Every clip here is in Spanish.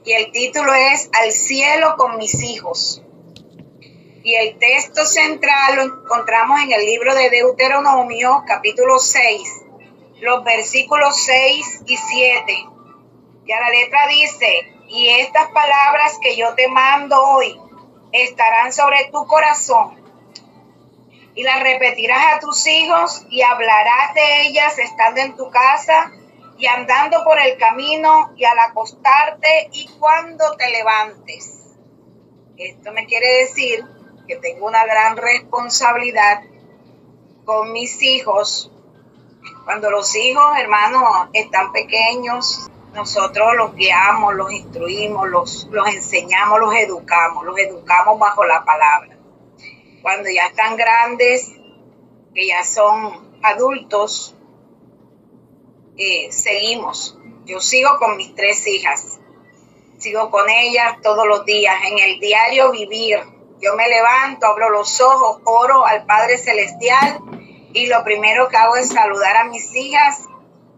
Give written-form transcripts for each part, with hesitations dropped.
y el título es Al cielo con mis hijos. Y el texto central lo encontramos en el libro de Deuteronomio, capítulo 6, los versículos 6 y 7. Ya la letra dice: y estas palabras que yo te mando hoy estarán sobre tu corazón, y las repetirás a tus hijos, y hablarás de ellas estando en tu casa, y andando por el camino, y al acostarte, y cuando te levantes. Esto me quiere decir que tengo una gran responsabilidad con mis hijos. Cuando los hijos, hermanos, están pequeños, nosotros los guiamos, los instruimos, los enseñamos, los educamos bajo la palabra. Cuando ya están grandes, que ya son adultos, seguimos. Yo sigo con mis 3 hijas, sigo con ellas todos los días, en el diario vivir. Yo me levanto, abro los ojos, oro al Padre Celestial, y lo primero que hago es saludar a mis hijas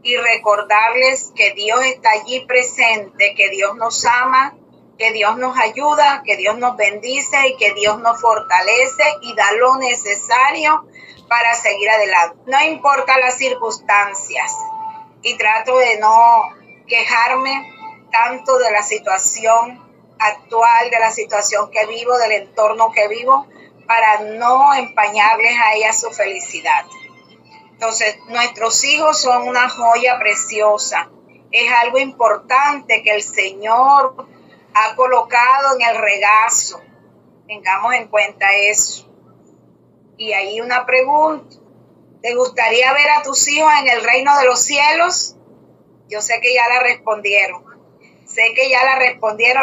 y recordarles que Dios está allí presente, que Dios nos ama, que Dios nos ayuda, que Dios nos bendice y que Dios nos fortalece y da lo necesario para seguir adelante. No importa las circunstancias, y trato de no quejarme tanto de la situación actual, de la situación que vivo, del entorno que vivo, para no empañarles a ellas su felicidad. Entonces, nuestros hijos son una joya preciosa. Es algo importante que el Señor ha colocado en el regazo. Tengamos en cuenta eso. Y ahí una pregunta: ¿te gustaría ver a tus hijos en el reino de los cielos? Yo sé que ya la respondieron.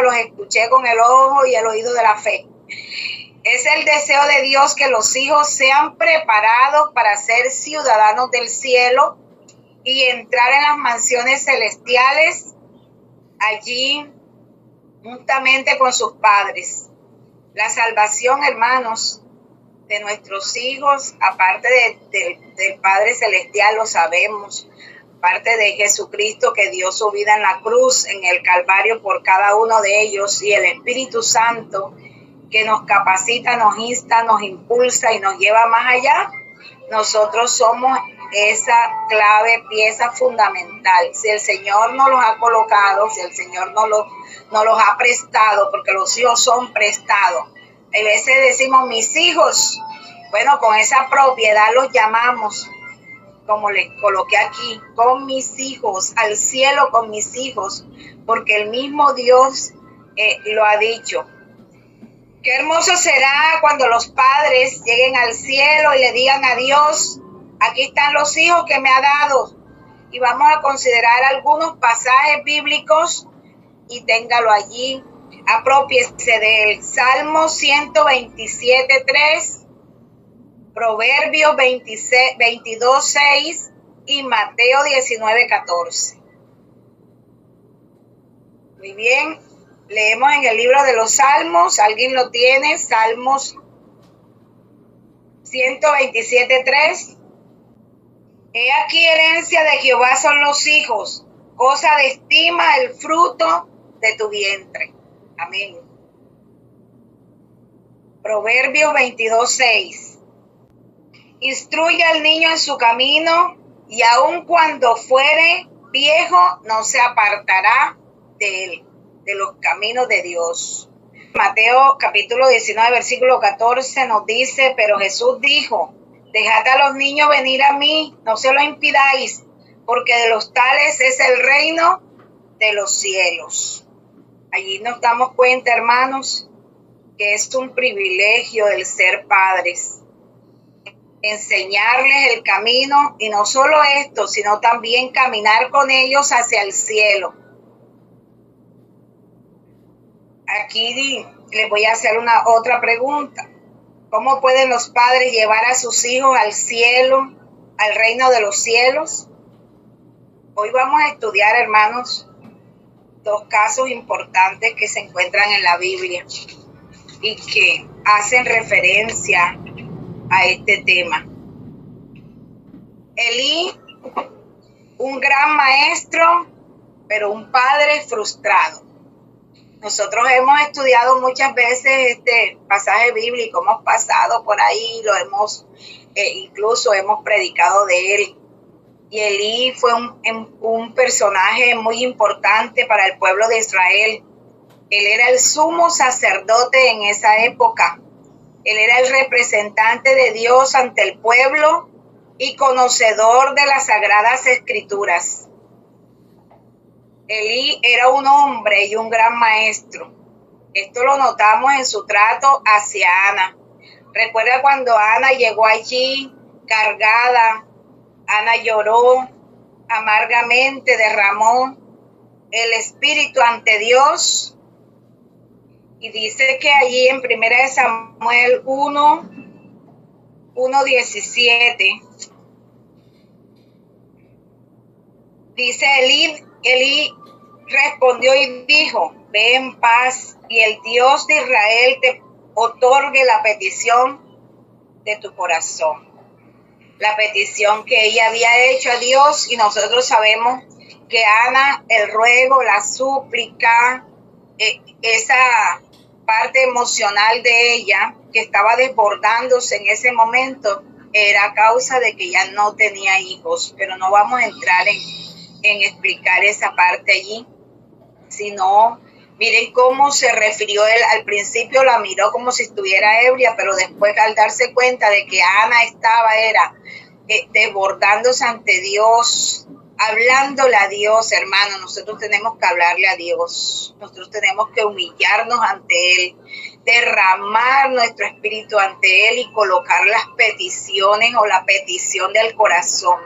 Los escuché con el ojo y el oído de la fe. Es el deseo de Dios que los hijos sean preparados para ser ciudadanos del cielo y entrar en las mansiones celestiales, allí juntamente con sus padres. La salvación, hermanos, de nuestros hijos, aparte del Padre Celestial, lo sabemos, aparte de Jesucristo, que dio su vida en la cruz, en el Calvario por cada uno de ellos, y el Espíritu Santo, que nos capacita, nos insta, nos impulsa y nos lleva más allá. Nosotros somos esa clave, pieza fundamental. Si el Señor nos los ha colocado, si el Señor nos los ha prestado, porque los hijos son prestados. A veces decimos mis hijos, bueno, con esa propiedad los llamamos, como les coloqué aquí, con mis hijos, al cielo con mis hijos, porque el mismo Dios lo ha dicho. Qué hermoso será cuando los padres lleguen al cielo y le digan a Dios: aquí están los hijos que me ha dado. Y vamos a considerar algunos pasajes bíblicos y téngalo allí. Apropiese del Salmo 127:3, Proverbios 22:6 y Mateo 19:14. Muy bien. Leemos en el libro de los Salmos, ¿alguien lo tiene? Salmos 127:3. He aquí herencia de Jehová son los hijos, cosa de estima el fruto de tu vientre. Amén. Proverbios 22:6. Instruye al niño en su camino, y aun cuando fuere viejo no se apartará de él, de los caminos de Dios. Mateo capítulo 19, versículo 14 nos dice: pero Jesús dijo: dejad a los niños venir a mí, no se lo impidáis, porque de los tales es el reino de los cielos. Allí nos damos cuenta, hermanos, que es un privilegio el ser padres, enseñarles el camino, y no solo esto, sino también caminar con ellos hacia el cielo. Aquí les voy a hacer otra pregunta. ¿Cómo pueden los padres llevar a sus hijos al cielo, al reino de los cielos? Hoy vamos a estudiar, hermanos, 2 casos importantes que se encuentran en la Biblia y que hacen referencia a este tema. Elí, un gran maestro, pero un padre frustrado. Nosotros hemos estudiado muchas veces este pasaje bíblico, hemos pasado por ahí, lo hemos, incluso hemos predicado de él. Y Elí fue un personaje muy importante para el pueblo de Israel. Él era el sumo sacerdote en esa época. Él era el representante de Dios ante el pueblo y conocedor de las sagradas escrituras. Elí era un hombre y un gran maestro. Esto lo notamos en su trato hacia Ana. Recuerda cuando Ana llegó allí cargada, Ana lloró amargamente, derramó el espíritu ante Dios. Y dice que allí en 1 Samuel 1:17, dice Elí respondió y dijo: ve en paz y el Dios de Israel te otorgue la petición de tu corazón. La petición que ella había hecho a Dios, y nosotros sabemos que Ana, el ruego, la súplica, esa parte emocional de ella que estaba desbordándose en ese momento, era a causa de que ella no tenía hijos, pero no vamos a entrar en explicar esa parte allí, sino miren cómo se refirió él. Al principio la miró como si estuviera ebria, pero después, al darse cuenta de que Ana estaba desbordándose ante Dios, hablándole a Dios, hermano, nosotros tenemos que hablarle a Dios, nosotros tenemos que humillarnos ante Él, derramar nuestro espíritu ante Él y colocar las peticiones o la petición del corazón,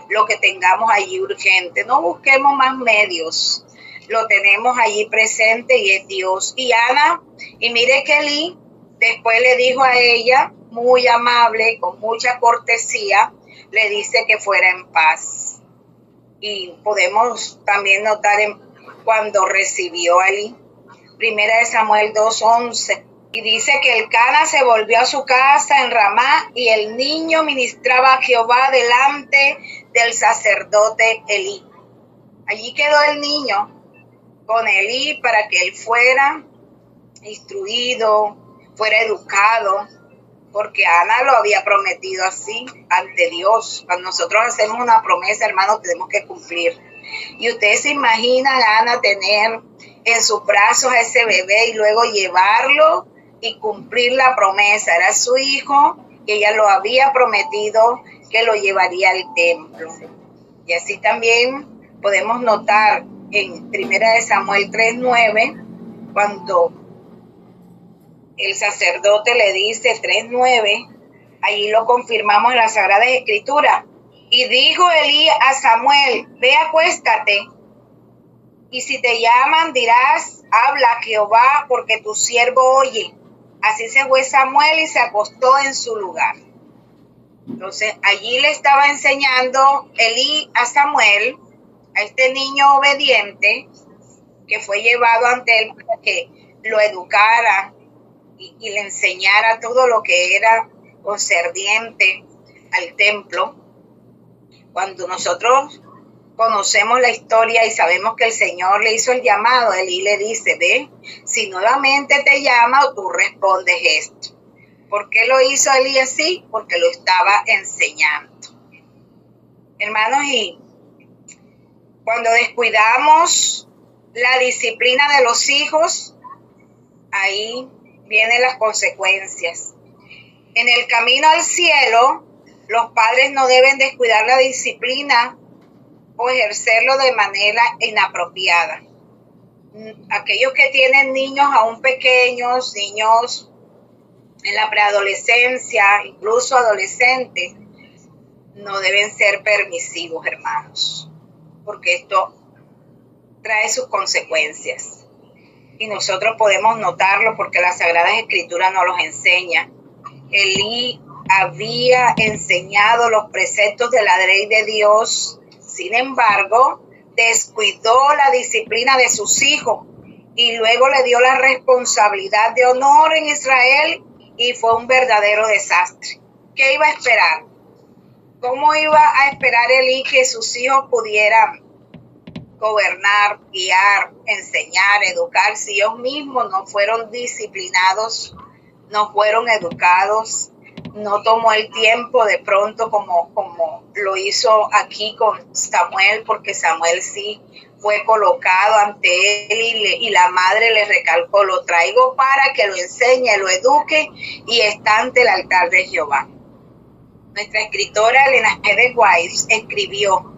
lo que tengamos allí urgente. No busquemos más medios, lo tenemos allí presente y es Dios. Y Ana, y mire que Elí después le dijo a ella, muy amable, con mucha cortesía, le dice que fuera en paz. Y podemos también notar cuando recibió a Elí, 1 Samuel 2:11, y dice que Elcana se volvió a su casa en Ramá y el niño ministraba a Jehová delante del sacerdote Elí. Allí quedó el niño con Elí para que él fuera instruido, fuera educado, porque Ana lo había prometido así ante Dios. Cuando nosotros hacemos una promesa, hermanos, tenemos que cumplir. Y ustedes se imaginan a Ana tener en sus brazos a ese bebé y luego llevarlo y cumplir la promesa. Era su hijo y ella lo había prometido que lo llevaría al templo. Y así también podemos notar en 1 Samuel 3:9, cuando el sacerdote le dice 3:9, allí lo confirmamos en las Sagradas Escrituras. Y dijo Elí a Samuel: ve, acuéstate, y si te llaman dirás: habla Jehová, porque tu siervo oye. Así se fue Samuel y se acostó en su lugar. Entonces allí le estaba enseñando Elí a Samuel, a este niño obediente, que fue llevado ante él para que lo educara y le enseñara todo lo que era concerniente al templo. Cuando nosotros conocemos la historia y sabemos que el Señor le hizo el llamado, Elí le dice: ve, si nuevamente te llama, tú respondes esto. ¿Por qué lo hizo Elí así? Porque lo estaba enseñando. Hermanos, y cuando descuidamos la disciplina de los hijos, ahí vienen las consecuencias. En el camino al cielo, los padres no deben descuidar la disciplina o ejercerlo de manera inapropiada. Aquellos que tienen niños aún pequeños, niños en la preadolescencia, incluso adolescentes, no deben ser permisivos, hermanos, porque esto trae sus consecuencias. Y nosotros podemos notarlo porque las Sagradas Escrituras nos los enseñan. Elí había enseñado los preceptos de la ley de Dios, sin embargo, descuidó la disciplina de sus hijos y luego le dio la responsabilidad de honor en Israel y fue un verdadero desastre. ¿Qué iba a esperar? ¿Cómo iba a esperar Elí que sus hijos pudieran gobernar, guiar, enseñar, educar, si ellos mismos no fueron disciplinados, no fueron educados, no tomó el tiempo de pronto como lo hizo aquí con Samuel, porque Samuel sí fue colocado ante él y la madre le recalcó, lo traigo para que lo enseñe, lo eduque y está ante el altar de Jehová. Nuestra escritora Elena G. de White escribió,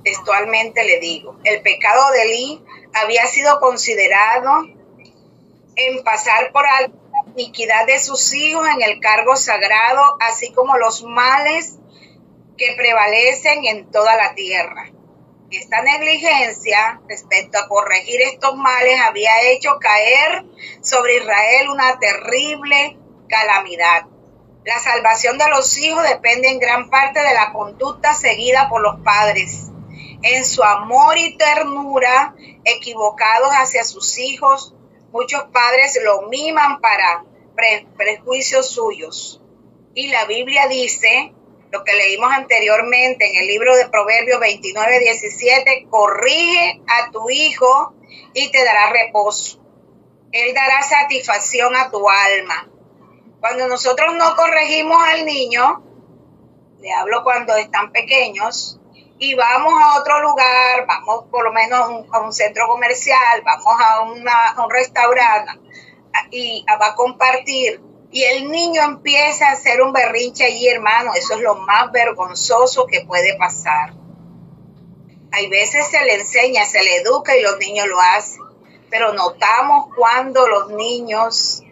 textualmente le digo, el pecado de Elí había sido considerado en pasar por alto la iniquidad de sus hijos en el cargo sagrado, así como los males que prevalecen en toda la tierra. Esta negligencia respecto a corregir estos males había hecho caer sobre Israel una terrible calamidad. La salvación de los hijos depende en gran parte de la conducta seguida por los padres. En su amor y ternura equivocados hacia sus hijos, muchos padres lo miman para prejuicios suyos. Y la Biblia dice, lo que leímos anteriormente en el libro de Proverbios 29:17, corrige a tu hijo y te dará reposo. Él dará satisfacción a tu alma. Cuando nosotros no corregimos al niño, le hablo cuando están pequeños, y vamos a otro lugar, vamos por lo menos a un centro comercial, vamos a un restaurante y va a compartir, y el niño empieza a hacer un berrinche allí, hermano, eso es lo más vergonzoso que puede pasar. Hay veces se le enseña, se le educa y los niños lo hacen, pero notamos cuando los niños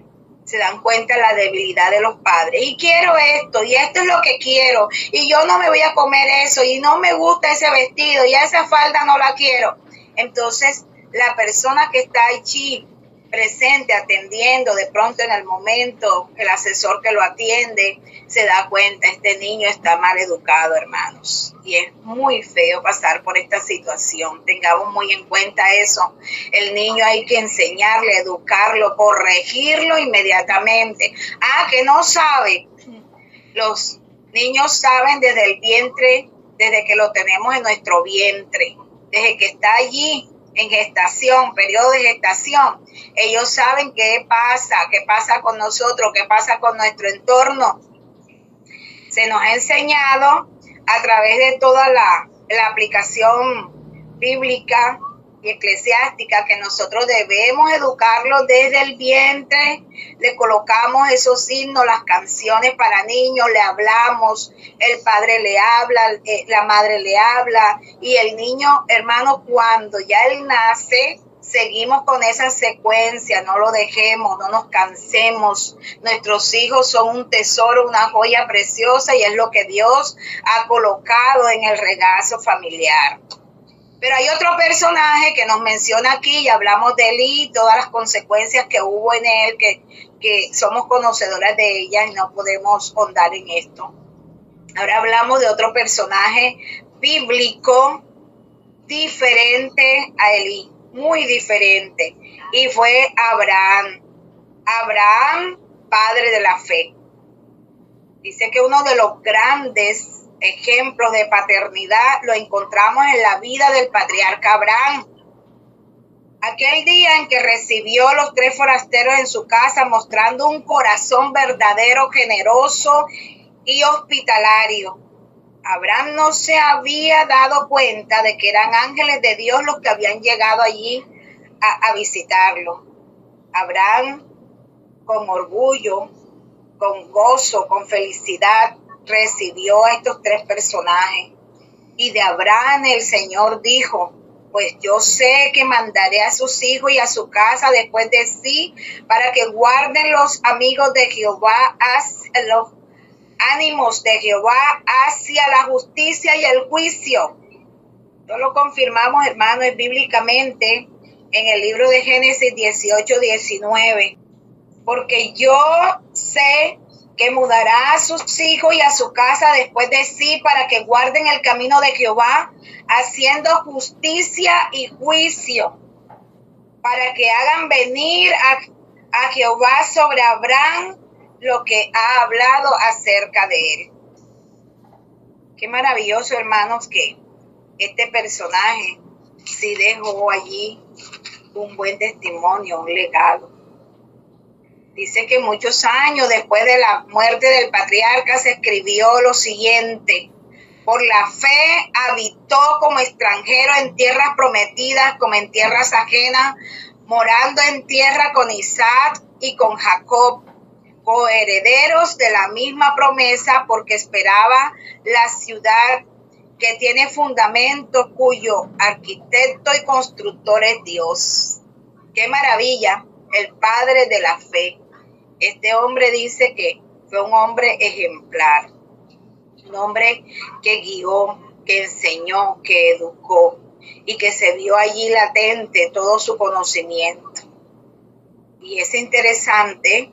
se dan cuenta de la debilidad de los padres. Y quiero esto, y esto es lo que quiero, y yo no me voy a comer eso, y no me gusta ese vestido, y esa falda no la quiero. Entonces, la persona que está allí presente, atendiendo, de pronto en el momento, el asesor que lo atiende, se da cuenta, este niño está mal educado, hermanos. Y es muy feo pasar por esta situación. Tengamos muy en cuenta eso. El niño hay que enseñarle, educarlo, corregirlo inmediatamente. Que no sabe. Los niños saben desde el vientre, desde que lo tenemos en nuestro vientre, desde que está allí en gestación, periodo de gestación. Ellos saben qué pasa con nosotros, qué pasa con nuestro entorno. Se nos ha enseñado a través de toda la aplicación bíblica y eclesiástica que nosotros debemos educarlos desde el vientre. Le colocamos esos signos, las canciones para niños, le hablamos, el padre le habla, la madre le habla, y el niño, hermano, cuando ya él nace, seguimos con esa secuencia, no lo dejemos, no nos cansemos. Nuestros hijos son un tesoro, una joya preciosa, y es lo que Dios ha colocado en el regazo familiar. Pero hay otro personaje que nos menciona aquí, y hablamos de él y todas las consecuencias que hubo en él, que somos conocedoras de ellas y no podemos ahondar en esto. Ahora hablamos de otro personaje bíblico diferente a Elí, muy diferente, y fue Abraham. Abraham, padre de la fe. Dice que uno de los grandes ejemplos de paternidad lo encontramos en la vida del patriarca Abraham. Aquel día en que recibió los 3 forasteros en su casa, mostrando un corazón verdadero, generoso y hospitalario. Abraham no se había dado cuenta de que eran ángeles de Dios los que habían llegado allí a visitarlo. Abraham, con orgullo, con gozo, con felicidad, recibió a estos 3 personajes. Y de Abraham el Señor dijo, pues yo sé que mandaré a sus hijos y a su casa después de sí, para que guarden los amigos de Jehová, los ánimos de Jehová hacia la justicia y el juicio. Esto lo confirmamos, hermanos, bíblicamente en el libro de Génesis 18:19. Porque yo sé que mudará a sus hijos y a su casa después de sí, para que guarden el camino de Jehová, haciendo justicia y juicio, para que hagan venir a Jehová sobre Abraham lo que ha hablado acerca de él. Qué maravilloso, hermanos, que este personaje sí dejó allí un buen testimonio, un legado. Dice que muchos años después de la muerte del patriarca se escribió lo siguiente: por la fe habitó como extranjero en tierras prometidas como en tierras ajenas, morando en tierra con Isaac y con Jacob, coherederos de la misma promesa, porque esperaba la ciudad que tiene fundamento, cuyo arquitecto y constructor es Dios. ¡Qué maravilla! El padre de la fe. Este hombre dice que fue un hombre ejemplar, un hombre que guió, que enseñó, que educó y que se vio allí latente todo su conocimiento. Y es interesante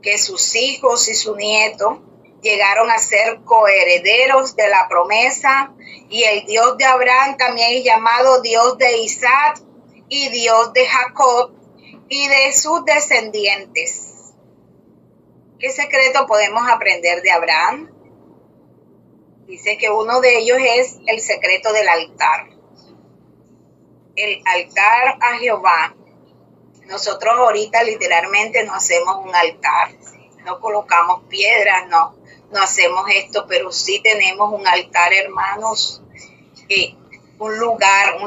que sus hijos y su nieto llegaron a ser coherederos de la promesa, y el Dios de Abraham también es llamado Dios de Isaac y Dios de Jacob y de sus descendientes. ¿Qué secreto podemos aprender de Abraham? Dice que uno de ellos es el secreto del altar. El altar a Jehová. Nosotros ahorita literalmente no hacemos un altar, no colocamos piedras, no hacemos esto, pero sí tenemos un altar, hermanos, un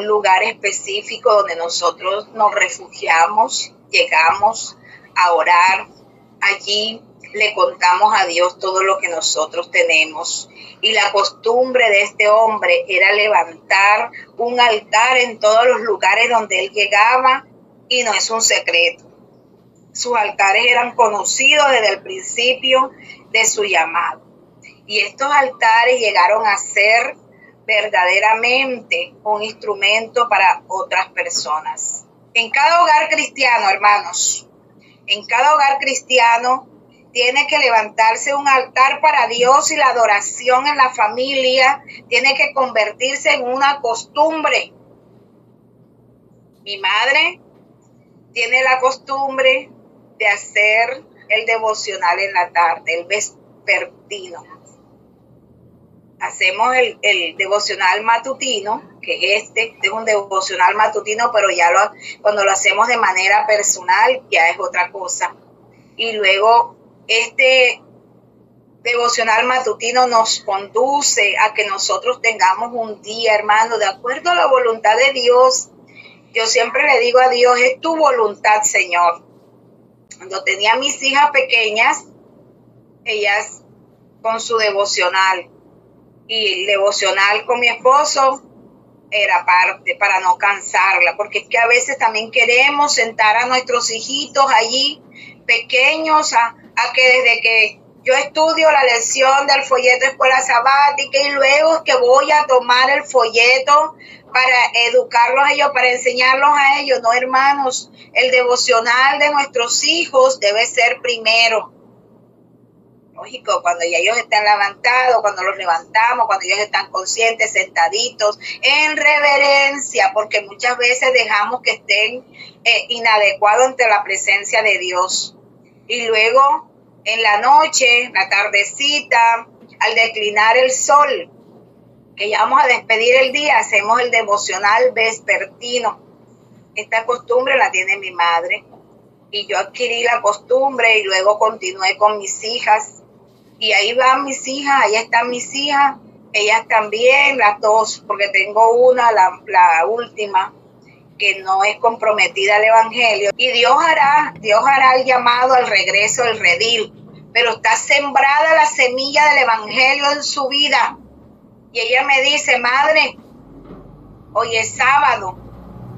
lugar específico donde nosotros nos refugiamos, llegamos a orar. Allí le contamos a Dios todo lo que nosotros tenemos. Y la costumbre de este hombre era levantar un altar en todos los lugares donde él llegaba, y no es un secreto. Sus altares eran conocidos desde el principio de su llamado. Y estos altares llegaron a ser verdaderamente un instrumento para otras personas. En cada hogar cristiano, hermanos, en cada hogar cristiano tiene que levantarse un altar para Dios, y la adoración en la familia tiene que convertirse en una costumbre. Mi madre tiene la costumbre de hacer el devocional en la tarde, el vespertino. Hacemos el devocional matutino, que este es un devocional matutino, pero ya cuando lo hacemos de manera personal ya es otra cosa. Y luego este devocional matutino nos conduce a que nosotros tengamos un día, hermano, de acuerdo a la voluntad de Dios. Yo siempre le digo a Dios, es tu voluntad, Señor. Cuando tenía mis hijas pequeñas, ellas con su devocional, y el devocional con mi esposo era parte para no cansarla, porque es que a veces también queremos sentar a nuestros hijitos allí pequeños a que desde que yo estudio la lección del folleto Escuela Sabática, y luego que voy a tomar el folleto para educarlos a ellos, para enseñarlos a ellos. No, hermanos, el devocional de nuestros hijos debe ser primero. Lógico, cuando ya ellos están levantados, cuando los levantamos, cuando ellos están conscientes, sentaditos, en reverencia, porque muchas veces dejamos que estén inadecuados ante la presencia de Dios. Y luego, en la noche, la tardecita, al declinar el sol, que ya vamos a despedir el día, hacemos el devocional vespertino. Esta costumbre la tiene mi madre, y yo adquirí la costumbre y luego continué con mis hijas. Y ahí van mis hijas, ahí están mis hijas, ellas también, las dos, porque tengo una, la última, que no es comprometida al evangelio. Y Dios hará el llamado al regreso del redil, pero está sembrada la semilla del evangelio en su vida. Y ella me dice, madre, hoy es sábado.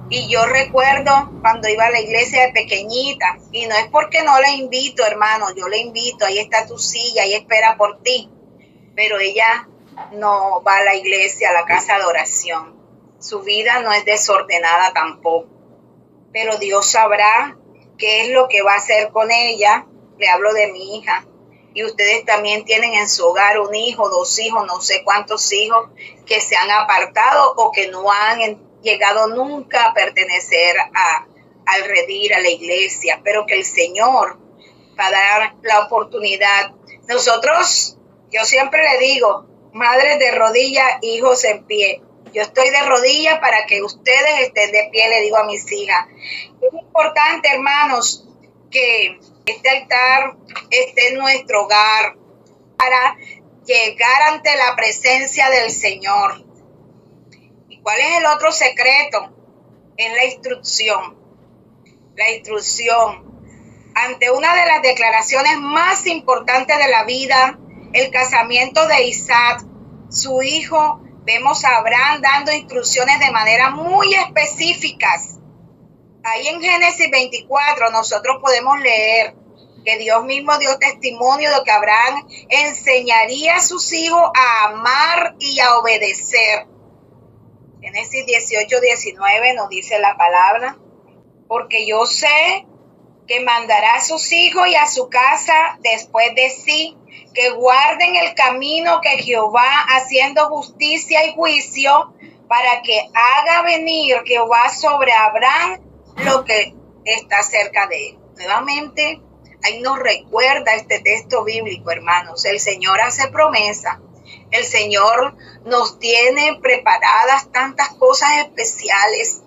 Y yo recuerdo cuando iba a la iglesia de pequeñita, y no es porque no la invito, hermano, yo la invito, ahí está tu silla, ahí espera por ti, pero ella no va a la iglesia, a la casa de oración. Su vida no es desordenada tampoco, pero Dios sabrá qué es lo que va a hacer con ella. Le hablo de mi hija, y ustedes también tienen en su hogar un hijo, dos hijos, no sé cuántos hijos que se han apartado o que no han llegado nunca a pertenecer al redil, a la iglesia, pero que el Señor va a dar la oportunidad. Nosotros, yo siempre le digo, madres de rodillas, hijos en pie. Yo estoy de rodillas para que ustedes estén de pie, le digo a mis hijas. Es importante, hermanos, que este altar esté en nuestro hogar para llegar ante la presencia del Señor. ¿Y cuál es el otro secreto? Es la instrucción. La instrucción. Ante una de las declaraciones más importantes de la vida, el casamiento de Isaac, su hijo, vemos a Abraham dando instrucciones de manera muy específicas. Ahí en Génesis 24 nosotros podemos leer que Dios mismo dio testimonio de que Abraham enseñaría a sus hijos a amar y a obedecer. Génesis 18:19 nos dice la palabra, porque yo sé que mandará a sus hijos y a su casa después de sí, que guarden el camino que Jehová, haciendo justicia y juicio, para que haga venir Jehová sobre Abraham lo que está cerca de él. Nuevamente, ahí nos recuerda este texto bíblico, hermanos. El Señor hace promesa. El Señor nos tiene preparadas tantas cosas especiales.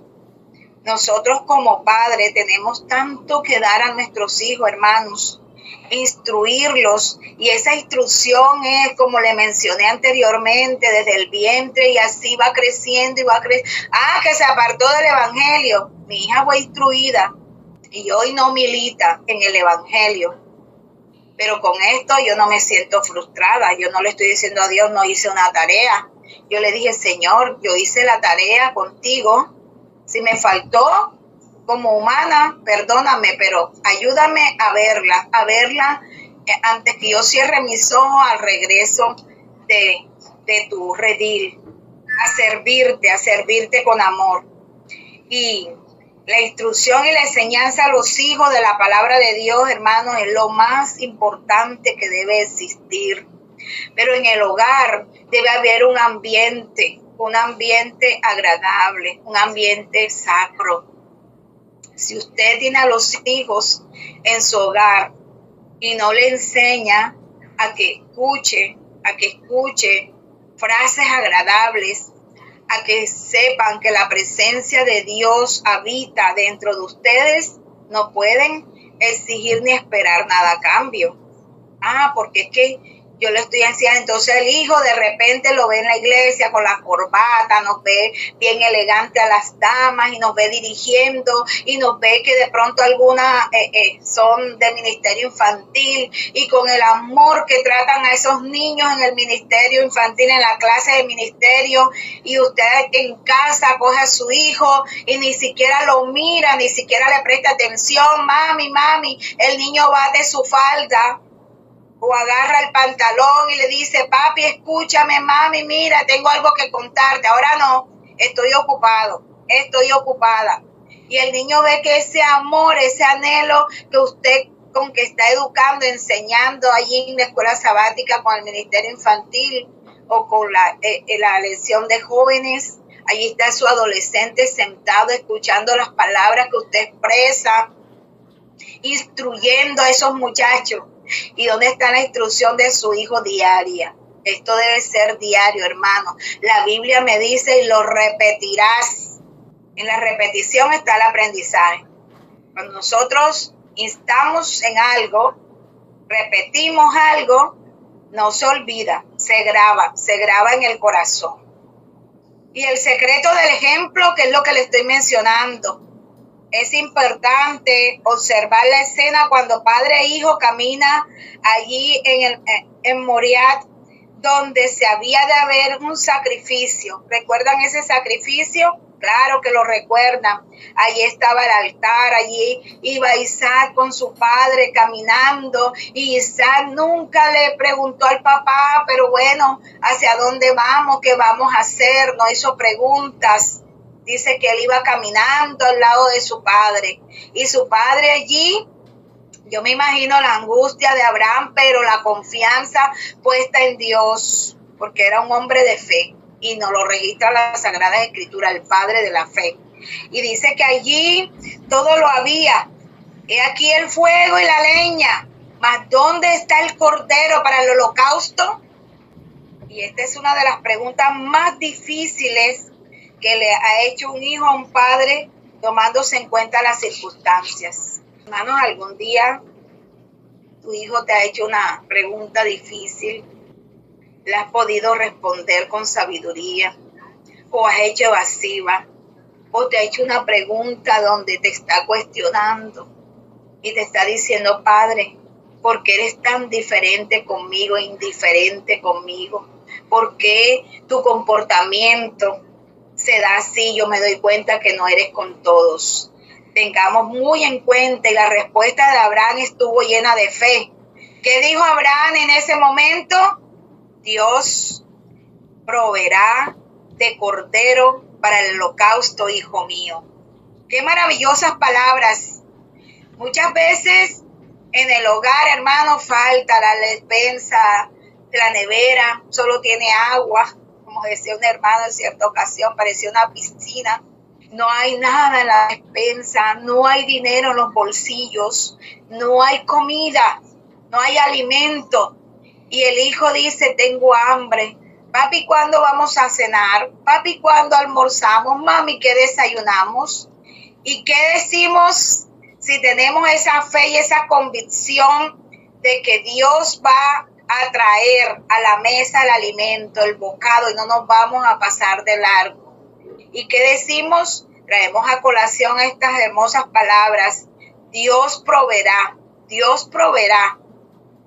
Nosotros como padres tenemos tanto que dar a nuestros hijos, hermanos, instruirlos, y esa instrucción es, como le mencioné anteriormente, desde el vientre, y así va creciendo y va creciendo. Que se apartó del evangelio. Mi hija fue instruida y hoy no milita en el evangelio, pero con esto yo no me siento frustrada. Yo no le estoy diciendo a Dios, no hice una tarea. Yo le dije, Señor, yo hice la tarea contigo. Si me faltó como humana, perdóname, pero ayúdame a verla antes que yo cierre mis ojos al regreso de tu redil, a servirte con amor. Y la instrucción y la enseñanza a los hijos de la palabra de Dios, hermanos, es lo más importante que debe existir. Pero en el hogar debe haber un ambiente agradable, un ambiente sacro. Si usted tiene a los hijos en su hogar y no le enseña a que escuche frases agradables, a que sepan que la presencia de Dios habita dentro de ustedes, no pueden exigir ni esperar nada a cambio. Porque es que yo le estoy enseñando. Entonces el hijo de repente lo ve en la iglesia con la corbata, nos ve bien elegante a las damas y nos ve dirigiendo, y nos ve que de pronto algunas son de ministerio infantil, y con el amor que tratan a esos niños en el ministerio infantil, en la clase de ministerio, y usted en casa coge a su hijo y ni siquiera lo mira, ni siquiera le presta atención. Mami, el niño bate su falda o agarra el pantalón y le dice, papi, escúchame, mami, mira, tengo algo que contarte. Ahora no, estoy ocupada. Y el niño ve que ese amor, ese anhelo que usted con que está educando, enseñando allí en la escuela sabática con el ministerio infantil o con la lección de jóvenes, allí está su adolescente sentado escuchando las palabras que usted expresa, instruyendo a esos muchachos. ¿Y dónde está la instrucción de su hijo diaria? Esto debe ser diario, hermano. La Biblia me dice, y lo repetirás. En la repetición está el aprendizaje. Cuando nosotros instamos en algo, repetimos algo, no se olvida, se graba en el corazón. Y el secreto del ejemplo, que es lo que le estoy mencionando, es importante observar la escena cuando padre e hijo camina allí en Moriah, donde se había de haber un sacrificio. ¿Recuerdan ese sacrificio? Claro que lo recuerdan. Allí estaba el altar, allí iba Isaac con su padre caminando, y Isaac nunca le preguntó al papá, pero bueno, ¿hacia dónde vamos? ¿Qué vamos a hacer? No hizo preguntas. Dice que él iba caminando al lado de su padre, y su padre allí, yo me imagino la angustia de Abraham, pero la confianza puesta en Dios, porque era un hombre de fe, y nos lo registra la Sagrada Escritura, el padre de la fe. Y dice que allí todo lo había. He aquí el fuego y la leña, mas ¿dónde está el cordero para el holocausto? Y esta es una de las preguntas más difíciles que le ha hecho un hijo a un padre tomándose en cuenta las circunstancias. Hermanos, algún día tu hijo te ha hecho una pregunta difícil, ¿la has podido responder con sabiduría? ¿O has hecho evasiva? ¿O te ha hecho una pregunta donde te está cuestionando y te está diciendo, Padre, ¿por qué eres tan diferente conmigo, indiferente conmigo? ¿Por qué tu comportamiento se da así? Yo me doy cuenta que no eres con todos. Tengamos muy en cuenta, y la respuesta de Abraham estuvo llena de fe. ¿Qué dijo Abraham en ese momento? Dios proveerá de cordero para el holocausto, hijo mío. Qué maravillosas palabras. Muchas veces en el hogar, hermano, falta la despensa, la nevera, solo tiene agua. Como decía un hermano en cierta ocasión, parecía una piscina. No hay nada en la despensa, no hay dinero en los bolsillos, no hay comida, no hay alimento. Y el hijo dice, tengo hambre. Papi, ¿cuándo vamos a cenar? Papi, ¿cuándo almorzamos? Mami, ¿qué desayunamos? ¿Y qué decimos si tenemos esa fe y esa convicción de que Dios va a traer a la mesa el alimento, el bocado, y no nos vamos a pasar de largo? ¿Y qué decimos? Traemos a colación estas hermosas palabras. Dios proveerá, Dios proveerá.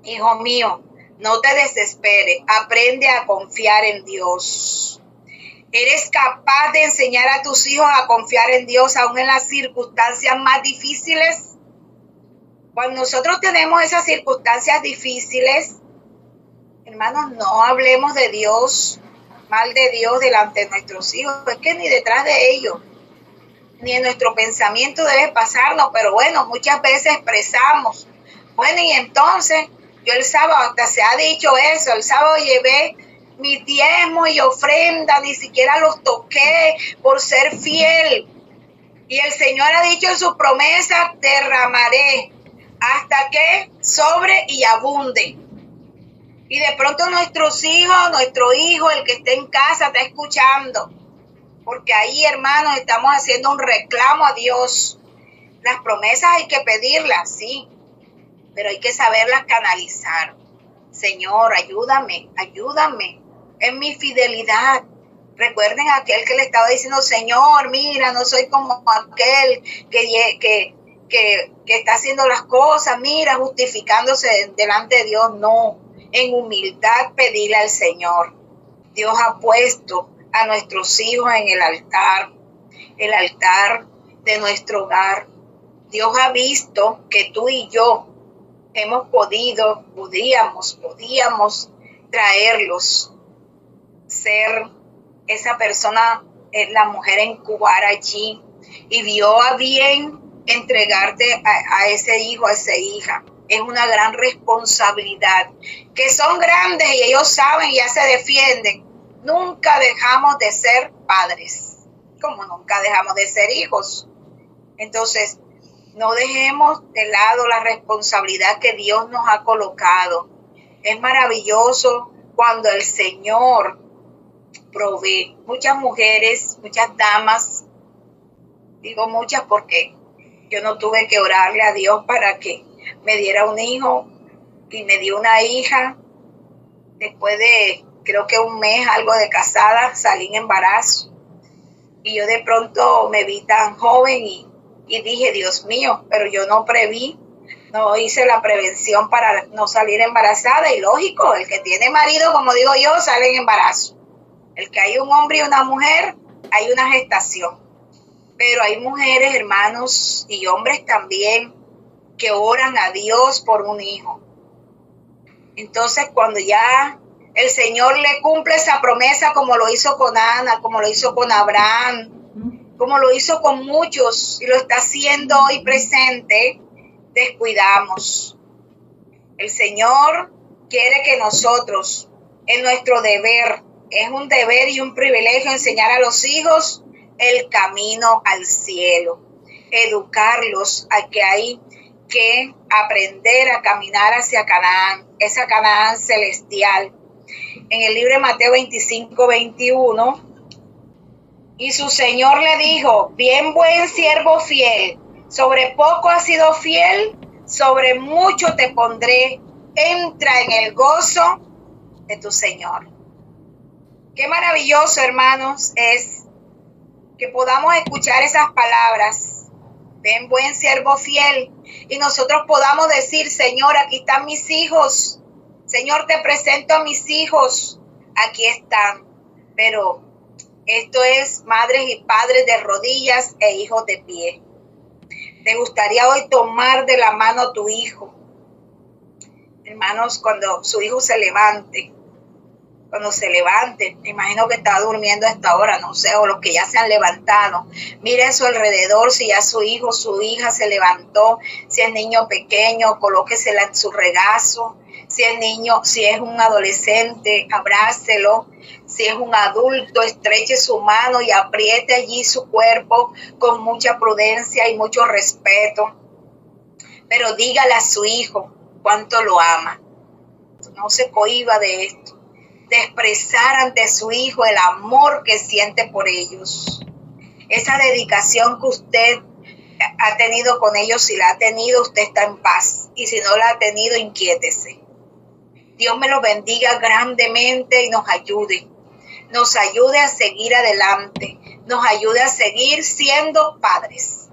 Hijo mío, no te desesperes, aprende a confiar en Dios. ¿Eres capaz de enseñar a tus hijos a confiar en Dios aún en las circunstancias más difíciles? Cuando nosotros tenemos esas circunstancias difíciles, hermanos, no hablemos de Dios, mal de Dios delante de nuestros hijos. Es que ni detrás de ellos, ni en nuestro pensamiento debe pasarnos, pero bueno, muchas veces expresamos. Bueno, y entonces, yo el sábado, hasta se ha dicho eso, el sábado llevé mi diezmo y ofrenda, ni siquiera los toqué por ser fiel. Y el Señor ha dicho en su promesa, derramaré hasta que sobre y abunde. Y de pronto nuestros hijos, nuestro hijo, el que esté en casa, está escuchando. Porque ahí, hermanos, estamos haciendo un reclamo a Dios. Las promesas hay que pedirlas, sí, pero hay que saberlas canalizar. Señor, ayúdame, ayúdame en mi fidelidad. Recuerden a aquel que le estaba diciendo, Señor, mira, no soy como aquel que está haciendo las cosas, mira, justificándose delante de Dios. No, en humildad pedirle al Señor. Dios ha puesto a nuestros hijos en el altar de nuestro hogar. Dios ha visto que tú y yo podíamos traerlos, ser esa persona, la mujer en incubar allí, y vio a bien entregarte a ese hijo, a esa hija. Es una gran responsabilidad, que son grandes y ellos saben y ya se defienden. Nunca dejamos de ser padres, como nunca dejamos de ser hijos. Entonces, no dejemos de lado la responsabilidad que Dios nos ha colocado. Es maravilloso cuando el Señor provee. Muchas mujeres, muchas damas, digo muchas porque yo no tuve que orarle a Dios para que me diera un hijo, y me dio una hija. Después de, creo que un mes, algo de casada, salí en embarazo. Y yo de pronto me vi tan joven y dije, Dios mío, pero yo no preví, no hice la prevención para no salir embarazada. Y lógico, el que tiene marido, como digo yo, sale en embarazo. El que hay un hombre y una mujer, hay una gestación. Pero hay mujeres, hermanos, y hombres también, que oran a Dios por un hijo. Entonces, cuando ya el Señor le cumple esa promesa, como lo hizo con Ana, como lo hizo con Abraham, como lo hizo con muchos y lo está haciendo hoy presente, descuidamos. El Señor quiere que nosotros, en nuestro deber, es un deber y un privilegio enseñar a los hijos el camino al cielo, educarlos a que hay que aprender a caminar hacia Canaán, esa Canaán celestial. En el libro de Mateo 25, 21, Y su señor le dijo, bien buen siervo fiel, sobre poco has sido fiel, sobre mucho te pondré, entra en el gozo de tu señor. Qué maravilloso, hermanos, es que podamos escuchar esas palabras, ven buen siervo fiel, y nosotros podamos decir, Señor, aquí están mis hijos, Señor, te presento a mis hijos, aquí están, pero esto es madres y padres de rodillas e hijos de pie. ¿Te gustaría hoy tomar de la mano a tu hijo? Hermanos, cuando su hijo se levante, me imagino que está durmiendo a esta hora, no sé, o los que ya se han levantado, mire a su alrededor, si ya su hijo, su hija se levantó, si es niño pequeño, colóquesela en su regazo, si es niño, si es un adolescente, abrácelo, si es un adulto, estreche su mano y apriete allí su cuerpo con mucha prudencia y mucho respeto, pero dígale a su hijo cuánto lo ama, no se cohíba de esto, de expresar ante su hijo el amor que siente por ellos. Esa dedicación que usted ha tenido con ellos, si la ha tenido, usted está en paz. Y si no la ha tenido, inquiétese. Dios me lo bendiga grandemente y nos ayude. Nos ayude a seguir adelante. Nos ayude a seguir siendo padres.